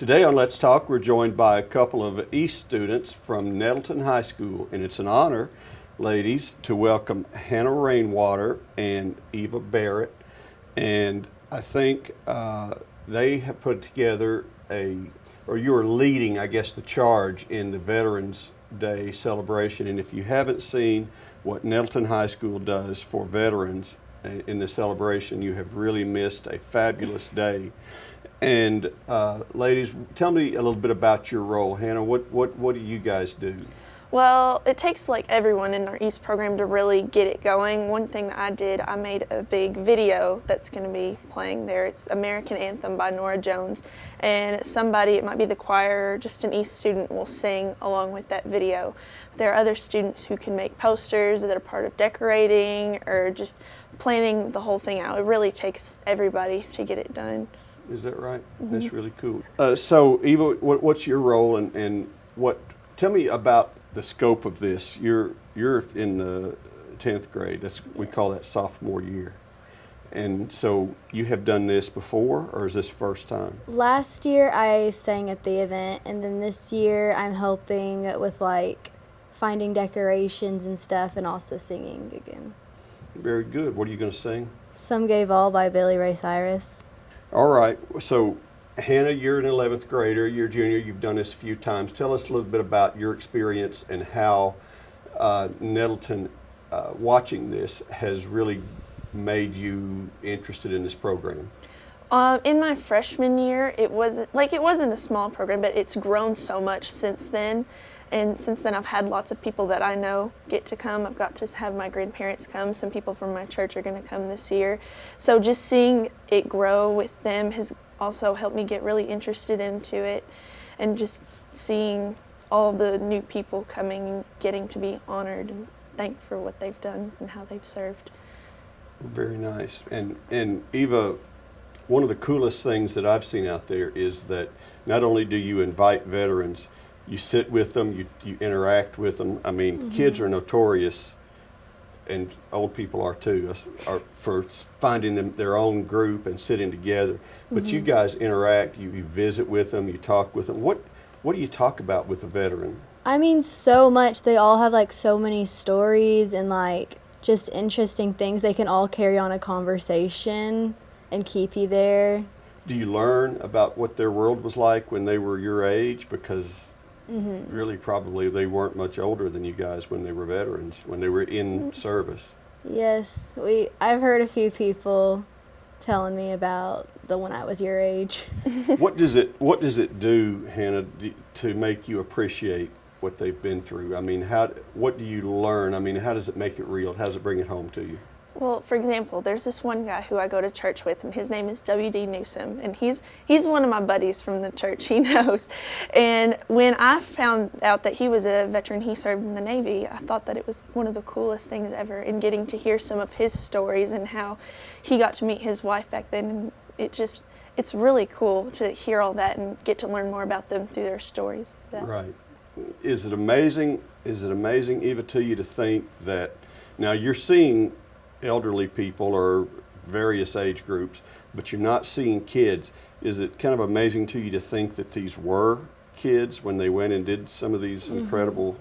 Today on Let's Talk, we're joined by a couple of EAST students from Nettleton High School, and it's an honor, ladies, to welcome Hannah Rainwater and Eva Barrett. And I think they have put together or you are leading, I guess, the charge in the Veterans Day celebration. And if you haven't seen what Nettleton High School does for veterans in the celebration, you have really missed a fabulous day. And ladies, tell me a little bit about your role. Hannah, what do you guys do? Well, it takes like everyone in our EAST program to really get it going. One thing that I did, I made a big video that's going to be playing there. It's American Anthem by Norah Jones. And somebody, it might be the choir, or just an EAST student, will sing along with that video. There are other students who can make posters that are part of decorating or just planning the whole thing out. It really takes everybody to get it done. Is that right? Mm-hmm. That's really cool. So, Eva, what's your role, and tell me about the scope of this. You're in the 10th grade. We call that sophomore year. And so you have done this before, or is this first time? Last year I sang at the event, and then this year I'm helping with like finding decorations and stuff, and also singing again. Very good. What are you going to sing? Some Gave All by Billy Ray Cyrus. All right. So, Hannah, you're an 11th grader. You're a junior. You've done this a few times. Tell us a little bit about your experience and how Nettleton, watching this, has really made you interested in this program. In my freshman year, it wasn't a small program, but it's grown so much since then. And since then, I've had lots of people that I know get to come. I've got to have my grandparents come. Some people from my church are going to come this year. So just seeing it grow with them has also helped me get really interested into it, and just seeing all the new people coming and getting to be honored and thanked for what they've done and how they've served. Very nice. And Eva, one of the coolest things that I've seen out there is that not only do you invite veterans, you sit with them, you interact with them. I mean, mm-hmm. Kids are notorious, and old people are too, for finding their own group and sitting together. But mm-hmm. You guys interact, you visit with them, you talk with them. What do you talk about with a veteran? I mean, so much. They all have like so many stories and like just interesting things. They can all carry on a conversation and keep you there. Do you learn about what their world was like when they were your age? Because mm-hmm. Really, probably they weren't much older than you guys when they were veterans, when they were in service. Yes, I've heard a few people telling me about when I was your age. What does it do, Hannah, to make you appreciate what they've been through? I mean, what do you learn? I mean, how does it make it real? How does it bring it home to you? Well, for example, there's this one guy who I go to church with, and his name is W.D. Newsom, and he's one of my buddies from the church. He knows. And when I found out that he was a veteran, he served in the Navy, I thought that it was one of the coolest things ever, and getting to hear some of his stories and how he got to meet his wife back then. And it's really cool to hear all that and get to learn more about them through their stories. Right. Is it amazing, Eva, to you to think that now you're seeing elderly people or various age groups, but you're not seeing kids? Is it kind of amazing to you to think that these were kids when they went and did some of these mm-hmm. incredible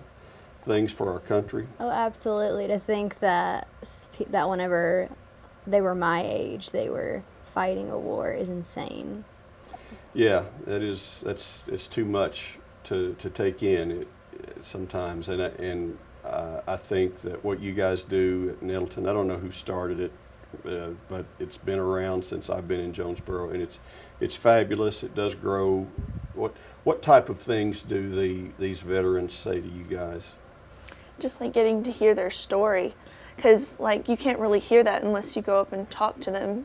things for our country? Oh, absolutely. To think that whenever they were my age, they were fighting a war is insane. Yeah, it's too much to take in sometimes, and I think that what you guys do at Nettleton, I don't know who started it, but it's been around since I've been in Jonesboro, and it's fabulous. It does grow. What type of things do these veterans say to you guys? Just like getting to hear their story, because like you can't really hear that unless you go up and talk to them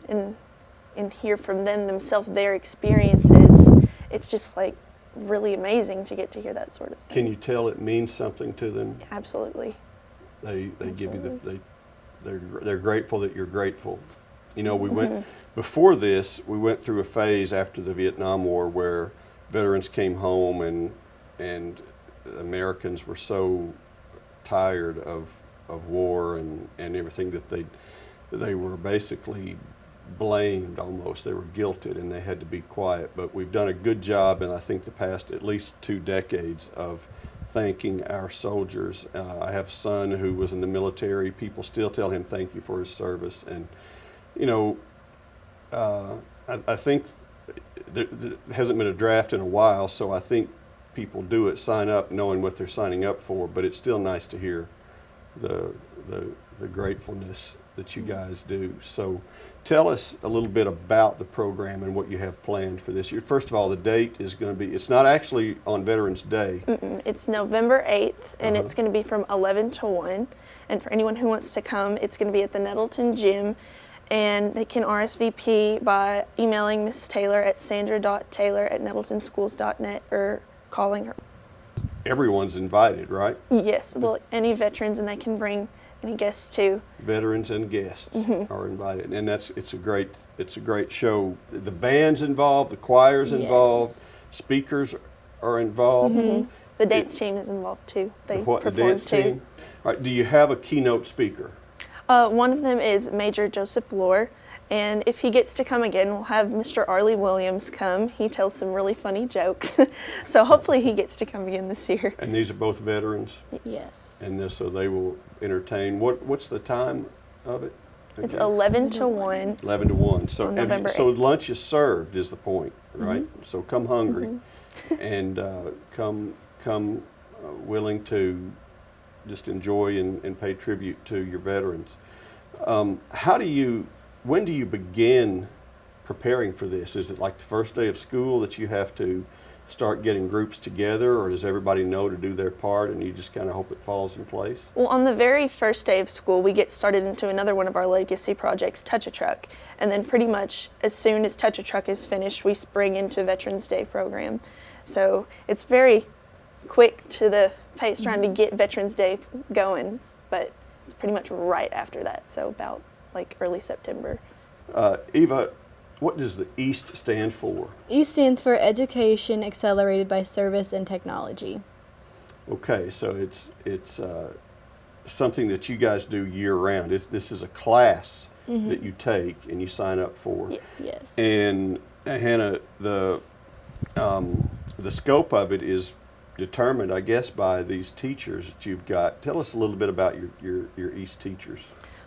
and hear from them themselves, their experiences. It's just like really amazing to get to hear that sort of thing. Can you tell it means something to them? Absolutely. They give you they're grateful that you're grateful. You know, mm-hmm. Before this, we went through a phase after the Vietnam War where veterans came home and Americans were so tired of war and everything that they were basically blamed almost. They were guilted and they had to be quiet. But we've done a good job in, I think, the past at least 2 decades of thanking our soldiers. I have a son who was in the military. People still tell him thank you for his service. And, you know, I think there hasn't been a draft in a while, so I think people do it, sign up knowing what they're signing up for, but it's still nice to hear the gratefulness that you guys do. So tell us a little bit about the program and what you have planned for this year. First of all, the date is going to be, it's not actually on Veterans Day. It's November 8th, and it's going to be from 11 to 1. And for anyone who wants to come, it's going to be at the Nettleton Gym. And they can RSVP by emailing Miss Taylor at sandra.taylor@nettletonschools.net or calling her. Everyone's invited, right? Yes, well, any veterans, and they can bring any guests too. Veterans and guests are invited, and it's a great show. The band's involved, the choir's involved, speakers are involved. The dance team is involved too. They The perform dance too. team? All right, do you have a keynote speaker? One of them is Major Joseph Lohr, and if he gets to come again, we'll have Mr. Arlie Williams come. He tells some really funny jokes, so hopefully he gets to come again this year. And these are both veterans? Yes. And so they will entertain. What's the time of it? It's again? 11 to 1. 11 to 1. So, On November so 8th. lunch is served is the point, right? So come hungry and come willing to just enjoy and pay tribute to your veterans. When do you begin preparing for this? Is it like the first day of school that you have to start getting groups together, or does everybody know to do their part and you just kind of hope it falls in place? Well, on the very first day of school, we get started into another one of our legacy projects, Touch a Truck. And then pretty much as soon as Touch a Truck is finished, we spring into Veterans Day program. So it's very quick to the pace trying to get Veterans Day going, but it's pretty much right after that, so about like early September. Eva, what does the EAST stand for? EAST stands for Education Accelerated by Service and Technology. Okay, so it's something that you guys do year round. This is a class that you take and you sign up for. Yes. Yes. And Hannah, the scope of it is determined, I guess, by these teachers that you've got. Tell us a little bit about your EAST teachers.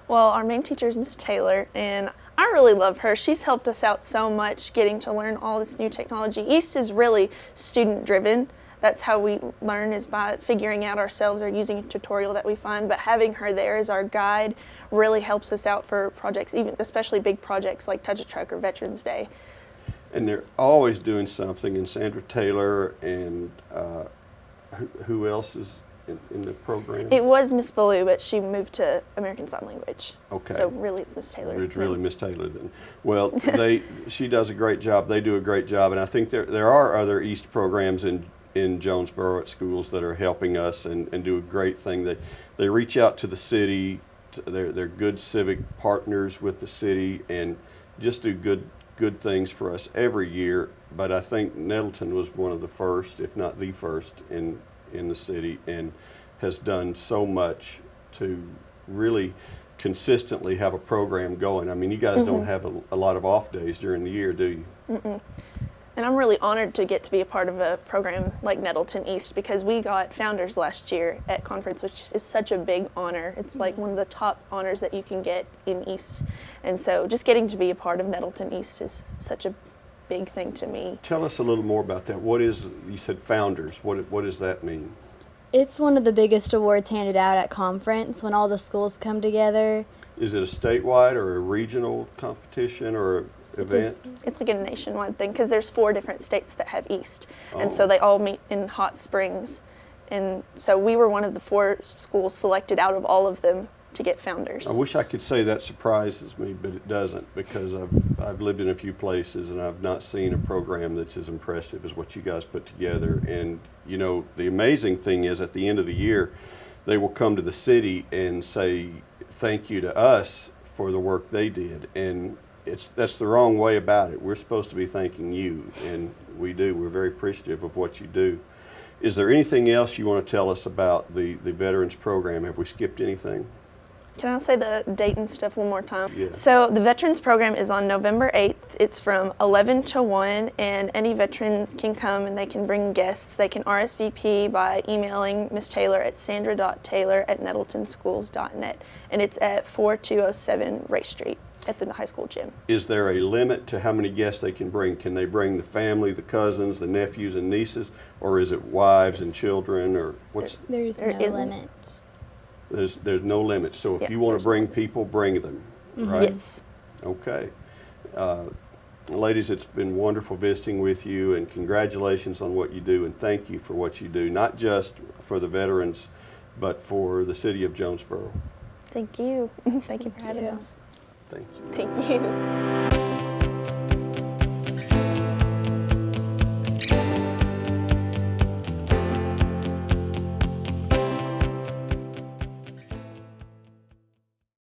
Well, our main teacher is Miss Taylor, and I really love her. She's helped us out so much getting to learn all this new technology. EAST is really student-driven. That's how we learn, is by figuring out ourselves or using a tutorial that we find. But having her there as our guide really helps us out for projects, even especially big projects like Touch a Truck or Veterans Day. And they're always doing something, and Sandra Taylor and who else is in the program? It was Miss Ballou, but she moved to American Sign Language. Okay. So really it's Miss Taylor. It's really Miss Taylor then. Well, she does a great job. They do a great job, and I think there are other EAST programs in Jonesboro at schools that are helping us and do a great thing. They reach out to the city. They're good civic partners with the city and just do good things for us every year. But I think Nettleton was one of the first, if not the first, in the city, and has done so much to really consistently have a program going. I mean, you guys don't have a lot of off days during the year, do you? And I'm really honored to get to be a part of a program like Nettleton EAST, because we got founders last year at conference, which is such a big honor. It's like one of the top honors that you can get in EAST. And so just getting to be a part of Nettleton EAST is such a big thing to me. Tell us a little more about that. What is, you said founders, what does that mean? It's one of the biggest awards handed out at conference when all the schools come together. Is it a statewide or a regional competition or an event? It's like a nationwide thing, because there's 4 different states that have EAST, and so they all meet in Hot Springs. And so we were one of the 4 schools selected out of all of them to get founders. I wish I could say that surprises me, but it doesn't, because I've lived in a few places and I've not seen a program that's as impressive as what you guys put together. And you know, the amazing thing is at the end of the year, they will come to the city and say thank you to us for the work they did. And that's the wrong way about it. We're supposed to be thanking you, and we do. We're very appreciative of what you do. Is there anything else you want to tell us about the Veterans Program? Have we skipped anything? Can I say the date and stuff one more time? Yeah. So the Veterans Program is on November 8th. It's from 11 to 1, and any veterans can come and they can bring guests. They can RSVP by emailing Miss Taylor at sandra.taylor@nettletonschools.net, and it's at 4207 Ray Street at the high school gym. Is there a limit to how many guests they can bring? Can they bring the family, the cousins, the nephews and nieces, or is it wives and children, or what's? There's There no isn't. limits. There's no limit. So if Yeah, you want there's to bring people, bring them, right? Yes. Okay. Ladies, it's been wonderful visiting with you, and congratulations on what you do, and thank you for what you do, not just for the veterans, but for the city of Jonesboro. Thank you. Thank you for having you. us. Thank you. Thank you.